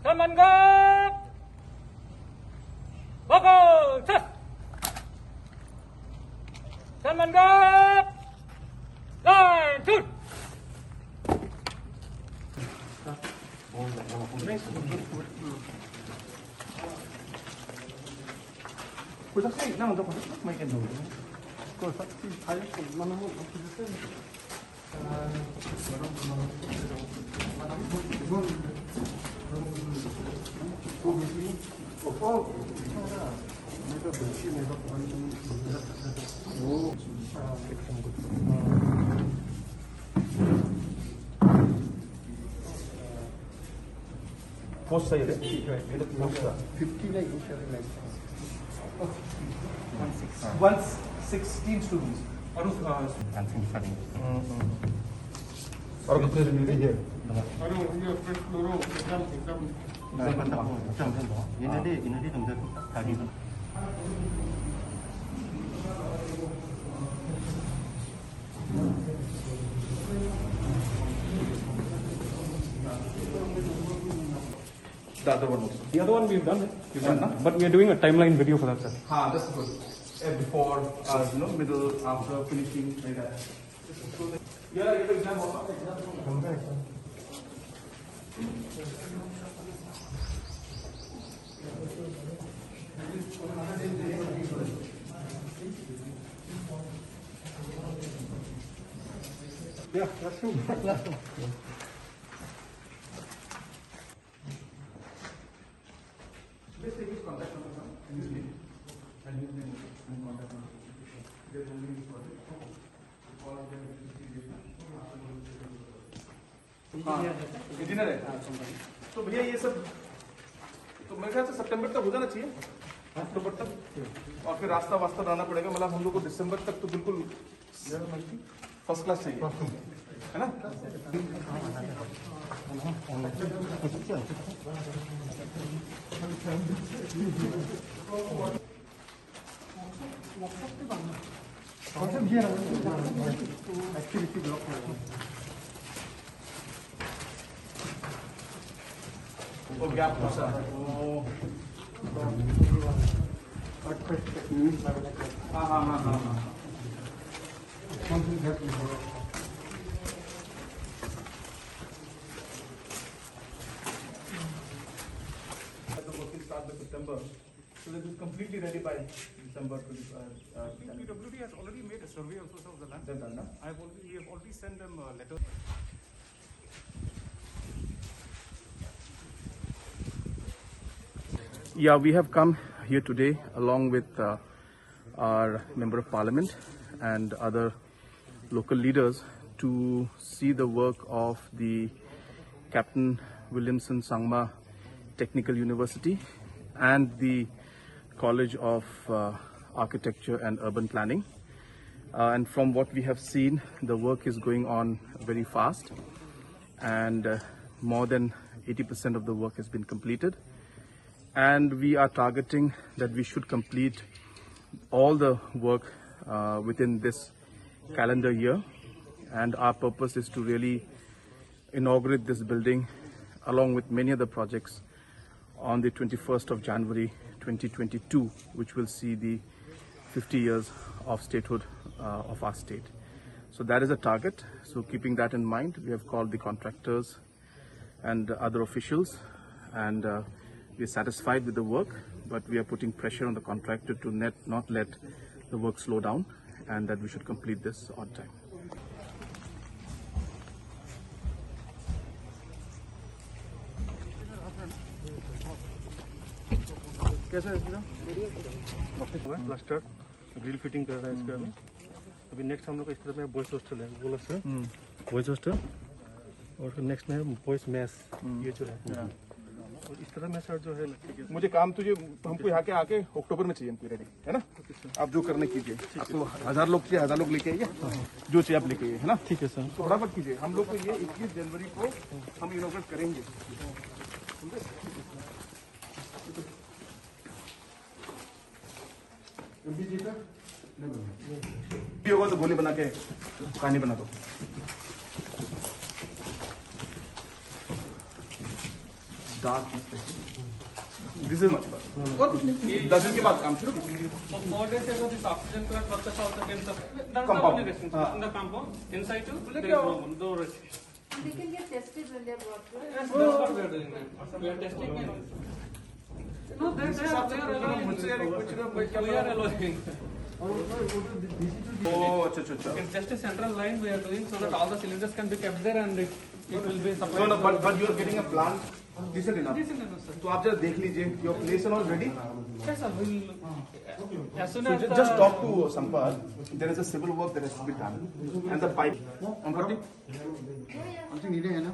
Semangat! Fokus! Semangat! Line, shoot! Post चाहिए थे 116 students और कितने रिलेटेड है The other one also. The other one we've done it. You've done, na? But we are doing a timeline video for that, sir. That's good. Before, middle, after, finishing, like that. Yeah, ये तो exam होगा. Yeah, that's true. Let's take his contact number now and his name and his name and contact number. They're only his project. All of them engineer है तो भैया ये सब तो मेरे ख्याल से सितंबर तक हो जाना चाहिए अक्टूबर तक और फिर रास्ता वास्ता डालना पड़ेगा मतलब हम लोग को दिसंबर तक तो बिल्कुल फर्स्ट क्लास चाहिए है ना एक्टिविटी ब्लॉक वो गैप सा हाँ start by September, so that it's completely ready by December. PWD has already made a survey also of the land. They're done, no? We have already sent them a letter. Yeah, we have come here today along with our Member of Parliament and other local leaders to see the work of the Captain Williamson Sangma Technical University and the College of Architecture and Urban Planning. And from what we have seen, the work is going on very fast and more than 80% of the work has been completed. And we are targeting that we should complete all the work within this calendar year. And our purpose is to really inaugurate this building along with many other projects on the 21st of January 2022, which will see the 50 years of statehood of our state. So that is a target. So keeping that in mind, we have called the contractors and other officials, and we are satisfied with the work, but we are putting pressure on the contractor to not let the work slow down, and that we should complete this on time. कैसा है इसका plaster grill fitting कर रहा है इसका अभी next हम लोग का इस तरह में बॉयज हॉस्टल है बोला सर बॉयज हॉस्टल और फिर नेक्स्ट में बॉयज मैस ये जो है और इस तरह में सर जो है मुझे काम तुझे हमको यहाँ के आके अक्टूबर में चाहिए रेडी है ना आप जो करने कीजिए आपको 1000 लोग चाहिए 1000 लोग लेके आइए जो चाहिए आप लेके आइए है ना ठीक है सर तो फटाफट कीजिए हम लोग को ये 21 जनवरी को हम इनॉग्रेट करेंगे भी होगा तो गोली बना के कहानी बना दो। दिस इज मतलब और कुछ नहीं, 10 दिन के बाद काम शुरू। 4 days ago, this oxygen plant purchase also came. That's Compound. the only restriction. In the compound, inside too, there is no restriction. They can get tested when they're brought to us. Yes, that's what we are doing. We are testing it. No, they are allowing. We are allowing. Oh, अच्छा। It's just a central line we are doing so that all the cylinders can be kept there and it will be No, supplied. no, but you are getting a plan decent enough. Decent enough, sir. तो आप जरा देख लीजिए, your place and all ready. Yes, sir. As soon So as just talk to Sampath. There is a civil work that has to be done, and the pipe. I'm putting. Something needed है ना?